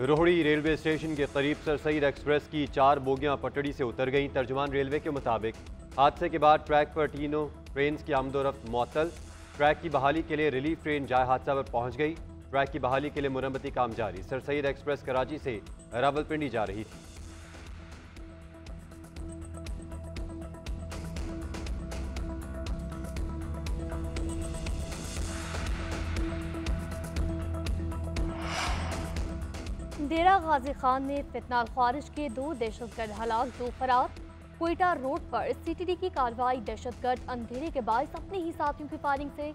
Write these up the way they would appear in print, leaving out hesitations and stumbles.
Rohri railway station के करीब sir Saeed express की 4 बोगियां पटड़ी से उतर गईं। तर्जुमान रेलवे के मुताबिक हादसे के बाद ट्रैक पर तीनों ट्रेन की आमदोरफ्त मुअत्तल। ट्रैक की बहाली के लिए रिलीफ ट्रेन जाए हादसा पर पहुंच गई। ट्रैक की बहाली के लिए मुरम्मती काम जारी। सर सईद एक्सप्रेस कराची से रावलपिंडी जा रही थी। डेरा गाजी खान में फितनाल खारिज के 2 दहशतगर्द हलाक, 2 फरार। क्वेटा रोड पर सीटीडी की कार्रवाई, दहशतगर्द अंधेरे के बायस अपने ही साथियों की फायरिंग से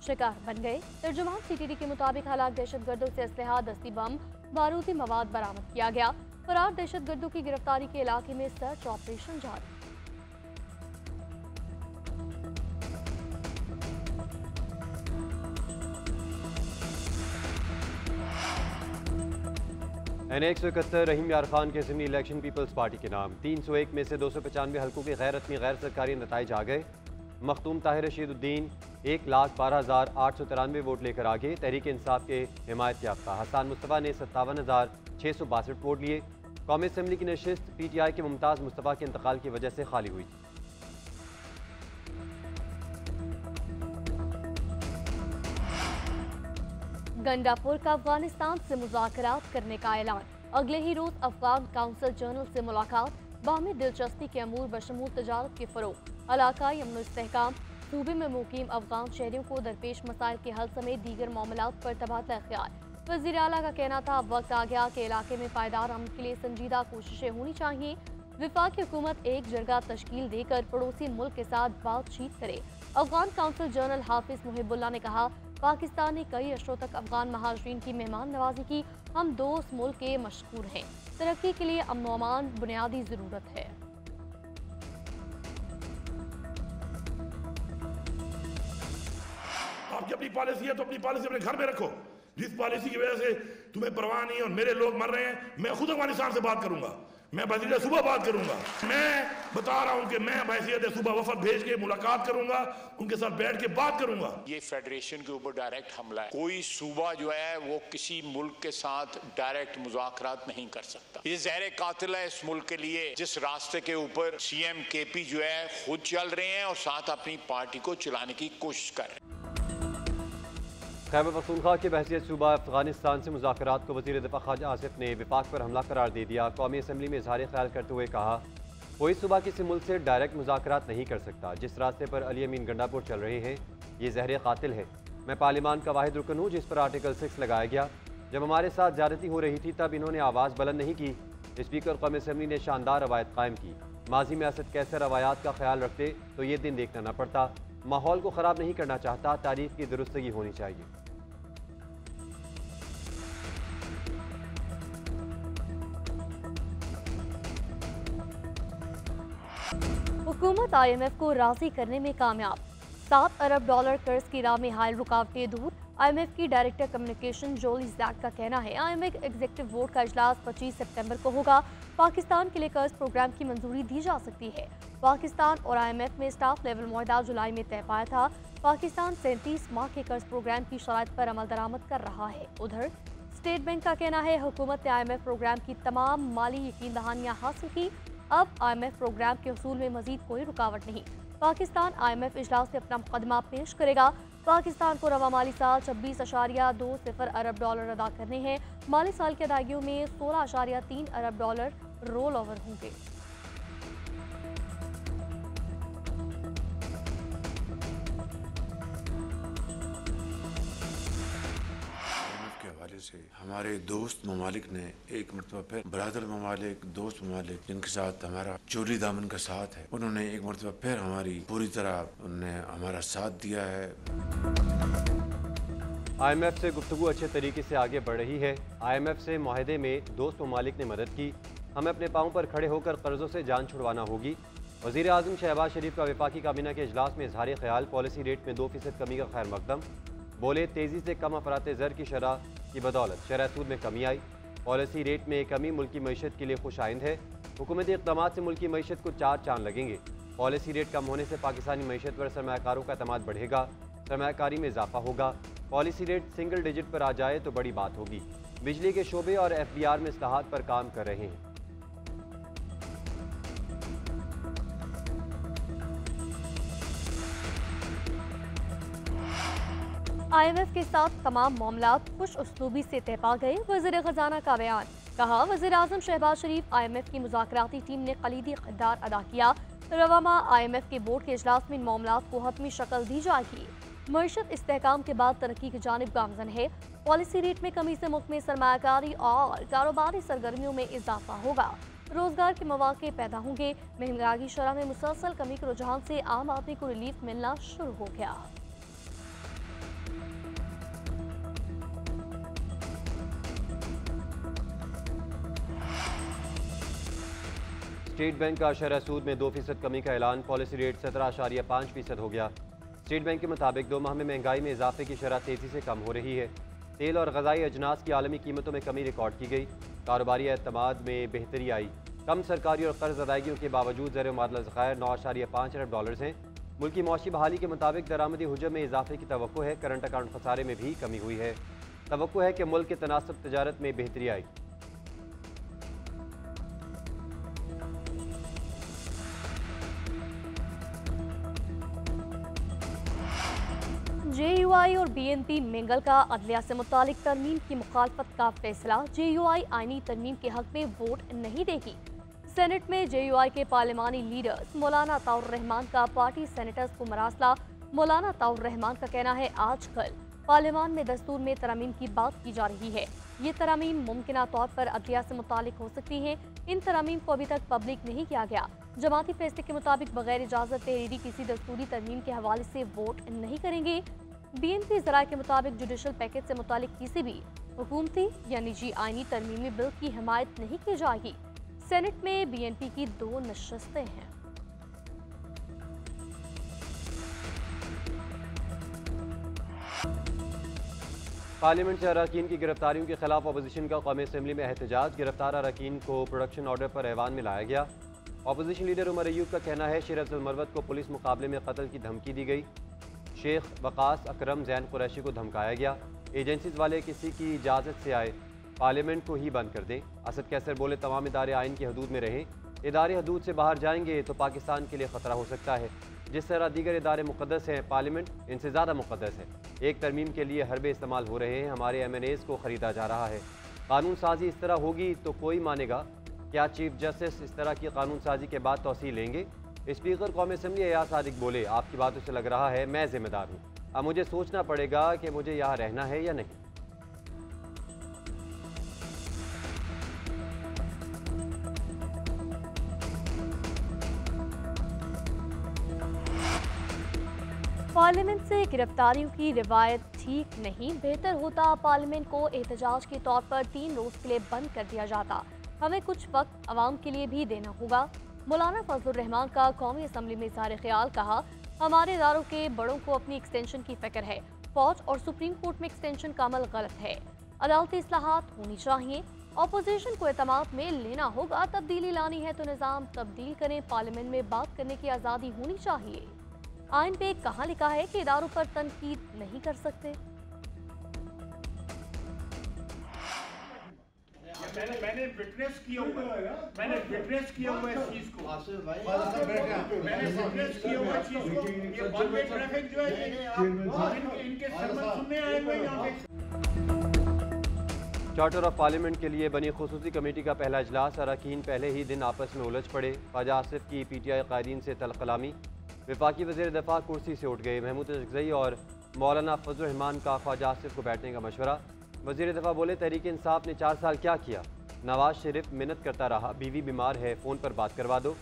शिकार बन गए। तर्जुमान सीटीडी के मुताबिक हलाक दहशतगर्दों से असलहा, दस्ती बम, बारूदी मवाद बरामद किया गया। फरार दहशतगर्दों की गिरफ्तारी के इलाके में सर्च ऑपरेशन जारी। NA-171 रहीम यार खान के ज़िमनी इलेक्शन पीपल्स पार्टी के नाम 301 में से 295 हल्कों के गैर रस्मी गैर सरकारी नताइज आ गए। मखतूम ताहिर रशीदुद्दीन 1,12,893 वोट लेकर आगे। तहरीक इंसाफ के हिमायत याफ्ता हसन मुस्तफ़ा ने 57,662 वोट लिए। कौमी असम्बली की नशिस्त PTI के मुमताज़ मुस्तफ़ा के इंतकाल की वजह से खाली हुई थी। गंडापुर का अफगानिस्तान से मुज़ाकरात करने का ऐलान। अगले ही रोज अफगान काउंसिल जनरल से मुलाकात। बाहमी दिलचस्पी के अमूर बशमूल तजारत के फरोग, इलाकाई अमन इस्तेहकाम, सूबे में मुकीम अफगान शहरियों को दरपेश मसाइल के हल समेत दीगर मामलात पर तबादला ख्याल। वज़ीर आला का कहना था, अब वक्त आ गया कि इलाके में पायदार अमन के लिए संजीदा कोशिशें होनी चाहिए। विफाकी हुकूमत एक जरगा तश्कील देकर पड़ोसी मुल्क के साथ बातचीत करे। अफगान काउंसिल जनरल हाफिज मुहिबुल्लाह ने कहा, पाकिस्तान ने कई अशरों तक अफगान महाजरीन की मेहमान नवाजी की। हम दोस्त मुल्क के मशहूर हैं। तरक्की के लिए अमन व अमान बुनियादी जरूरत है। आपकी अपनी पॉलिसी है तो अपनी पॉलिसी अपने घर में रखो। जिस पॉलिसी की वजह से तुम्हें परवाह नहीं है और मेरे लोग मर रहे हैं, मैं खुद अफगानिस्तान से बात करूंगा, मैं वज़ीर सुबह बात करूंगा। मैं बता रहा हूं कि मैं वज़ीर सुबह वफद भेज के मुलाकात करूंगा, उनके साथ बैठ के बात करूंगा। ये फेडरेशन के ऊपर डायरेक्ट हमला है। कोई सूबा जो है वो किसी मुल्क के साथ डायरेक्ट मुज़ाकरात नहीं कर सकता। ये ज़हर कातिल है इस मुल्क के लिए, जिस रास्ते के ऊपर CM KP जो है खुद चल रहे हैं और साथ अपनी पार्टी को चलाने की कोशिश कर रहे हैं। खैबर पख्तूनख्वा की बहसीत सूबा अफगानिस्तान से मुज़ाकरात को वज़ीर दिफ़ा ख्वाजा आसिफ ने विफाक पर हमला करार दे दिया। कौमी असम्बली में इज़हार ख्याल करते हुए कहा, कोई सूबा किसी मुल्क से डायरेक्ट मुज़ाकरात नहीं कर सकता। जिस रास्ते पर अली अमीन गंडापुर चल रहे हैं ये ज़हर कातिल है। मैं पार्लियामान का वाहिद रुकन हूँ जिस पर आर्टिकल 6 लगाया गया। जब हमारे साथ ज़्यादती हो रही थी तब इन्होंने आवाज़ बुलंद नहीं की। स्पीकर कौमी असम्बली ने शानदार रवायत कायम की। माजी में असद कैसे रवायात का ख्याल रखते तो ये दिन देखना न पड़ता। माहौल को ख़राब नहीं करना चाहता, तारीख की दुरुस्तगी होनी चाहिए। हुकूमत IMF को राजी करने में कामयाब। $7 अरब कर्ज की राह में हाल रुकावटें दूर। IMF की डायरेक्टर कम्युनिकेशन जोली जैक का कहना है, IMF एग्जीक्यूटिव बोर्ड का इजलास 25 सितंबर को होगा। पाकिस्तान के लिए कर्ज प्रोग्राम की मंजूरी दी जा सकती है। पाकिस्तान और IMF में स्टाफ लेवल मुआहदा जुलाई में तय पाया था। पाकिस्तान 37 माह के कर्ज प्रोग्राम की शराइत पर अमल दरामद कर रहा है। उधर स्टेट बैंक का कहना है, हुकूमत ने IMF प्रोग्राम की तमाम माली यकीन दहानियाँ हासिल की। अब IMF प्रोग्राम के हसूल में मजीद कोई रुकावट नहीं। पाकिस्तान IMF इजलास में अपना मुकदमा पेश करेगा। पाकिस्तान को रवा माली साल 26.20 अरब अदा करने हैं। माली साल की अदायगियों में 16.3 अरब रोल ओवर होंगे। से हमारे दोस्त ममालिक ने एक मरतबा फिर बरादर ममालिक, दोस्त ममालिक जिनके साथ हमारा चोरी दामन का साथ है, उन्होंने एक मरतबा फिर हमारी पूरी तरह उन्होंने हमारा साथ दिया है। IMF से गुफ्तगू अच्छे तरीके से आगे बढ़ रही है। IMF से मुआहदे में दोस्त ममालिक ने मदद की। हमें अपने पाँव पर खड़े होकर कर्जों से जान छुड़वाना होगी। वज़ीर आज़म शहबाज शरीफ का वफाकी काबीना के इजलास में इजहार ख्याल, पॉलिसी रेट में 2% कमी का खैर मकदम। बोले, तेज़ी से कम अफराते ज़र की शरह की बदौलत शरह सूद में कमी आई। पॉलिसी रेट में कमी मुल्की मईशत के लिए खुश आइंद है। हुकूमती इक़दाम से मुल्की मईशत को 4 चांद लगेंगे। पॉलिसी रेट कम होने से पाकिस्तानी मईशत पर सरमायाकारों का एतमाद बढ़ेगा, सरमायाकारी में इजाफा होगा। पॉलिसी रेट सिंगल डिजिट पर आ जाए तो बड़ी बात होगी। बिजली के शोबे और FBR में इस्लाहात पर काम कर रहे हैं। IMF के साथ तमाम मामला खुश उसलूबी से तय पा गए। वज़ीर ख़जाना का बयान, कहा वज़ीर आज़म शहबाज शरीफ IMF की मुज़ाकराती टीम ने कलीदी किरदार अदा किया। रवा माह IMF के बोर्ड के इजलास में इन मामलात को हतमी शक्ल दी जाएगी। मईशत इस्तेहकाम के बाद तरक्की की जानिब गामजन है। पॉलिसी रेट में कमी से मुल्क में सरमायाकारी और कारोबारी सरगर्मियों में इजाफा होगा। रोजगार के मौके पैदा होंगे। महंगाई की शरह में मुसलसल कमी के रुझान से आम आदमी को रिलीफ मिलना शुरू हो गया। स्टेट बैंक का शरह सूद में 2% कमी का ऐलान। पॉलिसी रेट 17.5% हो गया। स्टेट बैंक के मुताबिक 2 माह में महंगाई में इजाफे की शरह तेजी से कम हो रही है। तेल और गज़ाई अजनास की आलमी कीमतों में कमी रिकॉर्ड की गई। कारोबारी एतमाद में बेहतरी आई। कम सरकारी और कर्ज अदायगियों के बावजूद ज़र मुआदला ज़खायर 9.5 अरब डॉलर हैं। मुल्की मौशी बहाली के मुताबिक दरामदी हुजम में इजाफे की तवक्को है। करंट अकाउंट खसारे में भी कमी हुई है। तवक्को है कि मुल्क के तनासब तजारत में बेहतरी आई। JUI और BNP मिंगल का अदलिया से मुतालिक तरमीम की मुखालफत का फैसला। JUI आईनी तरमीम के हक में वोट नहीं देगी। सेनेट में JUI के पार्लिमानी लीडर्स मौलाना ताउर रहमान का पार्टी सेनेटर्स को मरासला। मौलाना ताउर रहमान का कहना है आजकल पार्लियामान में दस्तूर में तरमीम की बात की जा रही है। ये तरमीम मुमकिना तौर पर अदलिया से मुतालिक हो सकती हैं। इन तरमीम को अभी तक पब्लिक नहीं किया गया। जमाती फैसले के मुताबिक बगैर इजाजत तहरीरी किसी दस्तूरी तरमीम के हवाले से वोट नहीं करेंगे। BNP ज़राए के मुताबिक जुडिशल पैकेज से मुतालिक किसी भी हुकूमती या निजी आईनी तरमीमी बिल की हिमायत नहीं की जाएगी। सेनेट में BNP की 2 नशस्तें हैं। पार्लियामेंट से अरकान की गिरफ्तारियों के खिलाफ अपोजिशन का कौमी असम्बली में एहतजाज। गिरफ्तार अरकान को प्रोडक्शन ऑर्डर पर ऐवान में लाया गया। अपोजिशन लीडर उमर अयूब का कहना है शेर अफजल मरवत को पुलिस मुकाबले में कत्ल की धमकी दी गई। शेख वकास अकरम जैन कुरैशी को धमकाया गया। एजेंसीज वाले किसी की इजाज़त से आए पार्लियामेंट को ही बंद कर दें। असद कैसर बोले तमाम इदारे आइन की हदूद में रहें। इदारे हदूद से बाहर जाएंगे तो पाकिस्तान के लिए ख़तरा हो सकता है। जिस तरह दीगर इदारे मुक़द्दस हैं, पार्लियामेंट इनसे ज़्यादा मुक़द्दस है। एक तरमीम के लिए हरबे इस्तेमाल हो रहे हैं। हमारे MNAs को ख़रीदा जा रहा है। कानून साजी इस तरह होगी तो कोई मानेगा। क्या चीफ जस्टिस इस तरह की कानून साजी के बाद तौसीह लेंगे? स्पीकर कौमी असम्बली अयाज सादिक बोले आपकी बातों से लग रहा है मैं जिम्मेदार हूँ। अब मुझे सोचना पड़ेगा कि मुझे यहाँ रहना है या नहीं। पार्लियामेंट से गिरफ्तारियों की रिवायत ठीक नहीं। बेहतर होता पार्लियामेंट को एहतजाज के तौर पर 3 रोज के लिए बंद कर दिया जाता। हमें कुछ वक्त आवाम के लिए भी देना होगा। मौलाना फजलुर रहमान का कौमी असम्बली में इज़हार ख्याल, कहा हमारे इदारों के बड़ों को अपनी एक्सटेंशन की फिक्र है। फौज और सुप्रीम कोर्ट में एक्सटेंशन का अमल गलत है। अदालती इस्लाहात होनी चाहिए। अपोजिशन को एतमाद में लेना होगा। तब्दीली लानी है तो निज़ाम तब्दील करें। पार्लियामेंट में बात करने की आज़ादी होनी चाहिए। आइन पे कहाँ लिखा है कि इदारों पर तनकीद नहीं कर सकते? मैंने विटनेस किया हुआ इस चीज को। मैंने विटनेस किया हुआ इस चीज को। ये वन वे ट्रैफिक जो है इनके सरमन सुनने आए हुए यहाँ पे। चार्टर ऑफ पार्लियामेंट के लिए बनी खुसूसी कमेटी का पहला इजलास। अरकान पहले ही दिन आपस में उलझ पड़े। ख्वाजा आसिफ की PTI कायदीन से तलकलामी। वफाकी वज़ीर दफ़ा कुर्सी से उठ गए। महमूद अज़रक़ज़ई और मौलाना फजलुर रहमान का ख्वाजा आसिफ को बैठने का मशवरा। वज़ीर दफ़ा बोले तहरीक इंसाफ ने 4 साल क्या किया? नवाज शरीफ मिन्नत करता रहा, बीवी बीमार है, फ़ोन पर बात करवा दो।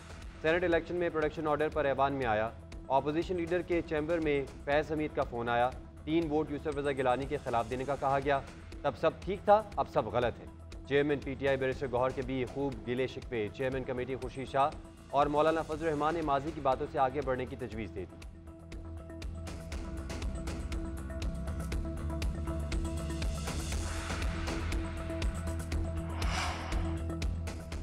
सेनेट इलेक्शन में प्रोडक्शन ऑर्डर पर ऐवान में आया। अपोजिशन लीडर के चैम्बर में फैज़ हमीद का फ़ोन आया। 3 वोट यूसुफ रज़ा गिलानी के खिलाफ देने का कहा गया। तब सब ठीक था, अब सब गलत है। चेयरमैन PTI बैरिस्टर गौहर के भी खूब गिले शिकवे। चेयरमैन कमेटी खुर्शीद शाह और मौलाना फजलुर रहमान ने माजी की बातों से आगे बढ़ने की तजवीज़ दे दी।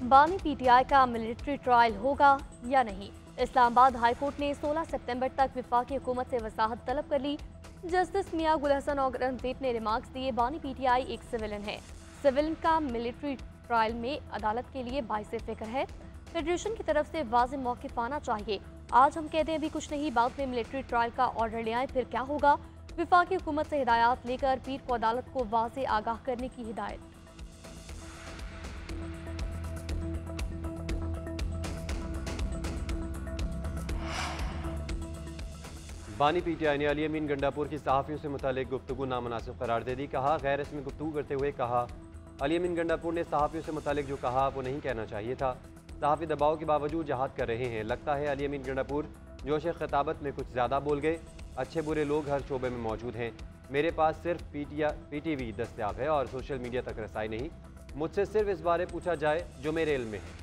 बानी PTI का मिलिट्री ट्रायल होगा या नहीं? इस्लामाबाद हाईकोर्ट ने 16 सितंबर तक वफाकी हुकूमत से वसाहत तलब कर ली। जस्टिस मियां गुल हसन औरंगजेब ने रिमार्क्स दिए बानी PTI एक सिविलियन है। सिविल का मिलिट्री ट्रायल में अदालत के लिए बाइस फिक्र है। फेडरेशन की तरफ से वाज़ेह मौक़िफ़ आना चाहिए। आज हम कहते हैं अभी कुछ नहीं, बाद में मिलिट्री ट्रायल का ऑर्डर ले आए, फिर क्या होगा। विफाकी हुकूमत से हिदायत लेकर पीर को अदालत को वाज़ेह आगाह करने की हिदायत। बानी पीटीआई ने अली अमीन गंडापुर की सहाफ़ियों से मुतालिक गुफ्तगू नामुनासिब करार दे दी। कहा, गैर रस्मी गुफ्तगू करते हुए कहा, अली अमीन गंडापुर ने सहाफ़ियों से मुतालिक जो कहा वो नहीं कहना चाहिए था। सहाफ़ी दबाव के बावजूद जहाद कर रहे हैं। लगता है अली अमीन गंडापुर जोश खिताबत में कुछ ज़्यादा बोल गए। अच्छे बुरे लोग हर शोबे में मौजूद हैं। मेरे पास सिर्फ PTV दस्तयाब है और सोशल मीडिया तक रसाई नहीं। मुझसे सिर्फ इस बारे पूछा जाए जो मेरे इल्म में है।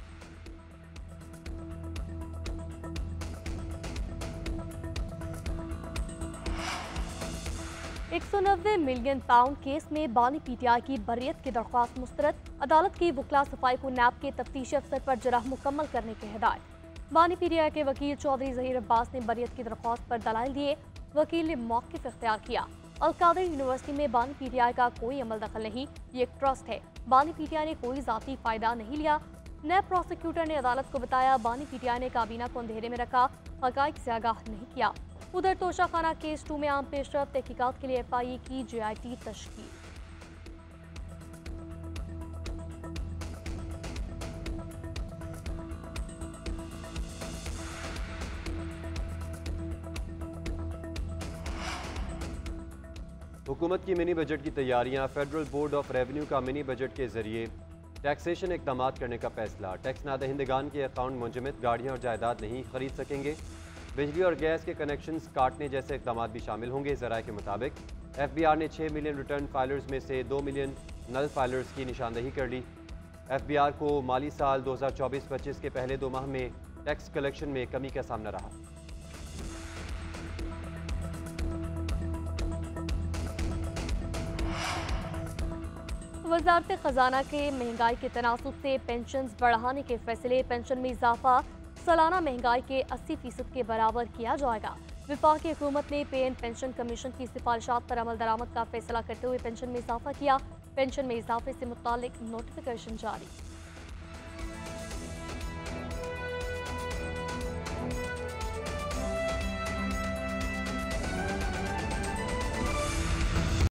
190 मिलियन पाउंड केस में बानी पीटीआई की बरियत की दरख्वास्त मुस्तरद। अदालत की वकला सफाई को नैब के तफ्तीशी अफसर पर जराह मुकम्मल करने की हिदायत। बानी पीटीआई के वकील चौधरी ज़हीर अब्बास ने बरियत की दरख्वास्त पर दलाइल दिए। वकील ने मौक़िफ़ इख्तियार किया। अलकादर यूनिवर्सिटी में बानी पीटीआई का कोई अमल दखल नहीं, ये एक ट्रस्ट है। बानी पीटीआई ने कोई ज़ाती फ़ायदा नहीं लिया। नैब प्रोसिक्यूटर ने अदालत को बताया, बानी पीटीआई ने काबीना को अंधेरे में रखा, हक़ाइक़ से आगाह नहीं किया। उधर तोशाखाना केस 2 में आम पेशरफ तहकीकात के लिए FIA की JIT तश्कील। हुकूमत की मिनी बजट की तैयारियां। फेडरल बोर्ड ऑफ रेवेन्यू का मिनी बजट के जरिए टैक्सेशन इकदाम करने का फैसला। टैक्स नादहिंदगान के अकाउंट मुंजमद गाड़ियाँ और जायदाद नहीं खरीद सकेंगे। बिजली और गैस के कनेक्शंस काटने जैसे इकदाम भी शामिल होंगे। ज़राए के मुताबिक FBR ने 6 मिलियन रिटर्न फाइलर्स में से 2 मिलियन नल फाइलर्स की निशानदही कर ली। FBR को माली साल 2024-25 के पहले 2 माह में टैक्स कलेक्शन में कमी का सामना रहा। वज़ारत ख़जाना के महंगाई के तनासुब से पेंशन बढ़ाने के फैसले। पेंशन में इजाफा सालाना महंगाई के 80% के बराबर किया जाएगा। विफाकी हुकूमत ने पे एंड पेंशन कमीशन की सिफारिशात पर अमल दरामद का फैसला करते हुए पेंशन में इजाफा किया। पेंशन में इजाफे से मुतालिक नोटिफिकेशन जारी।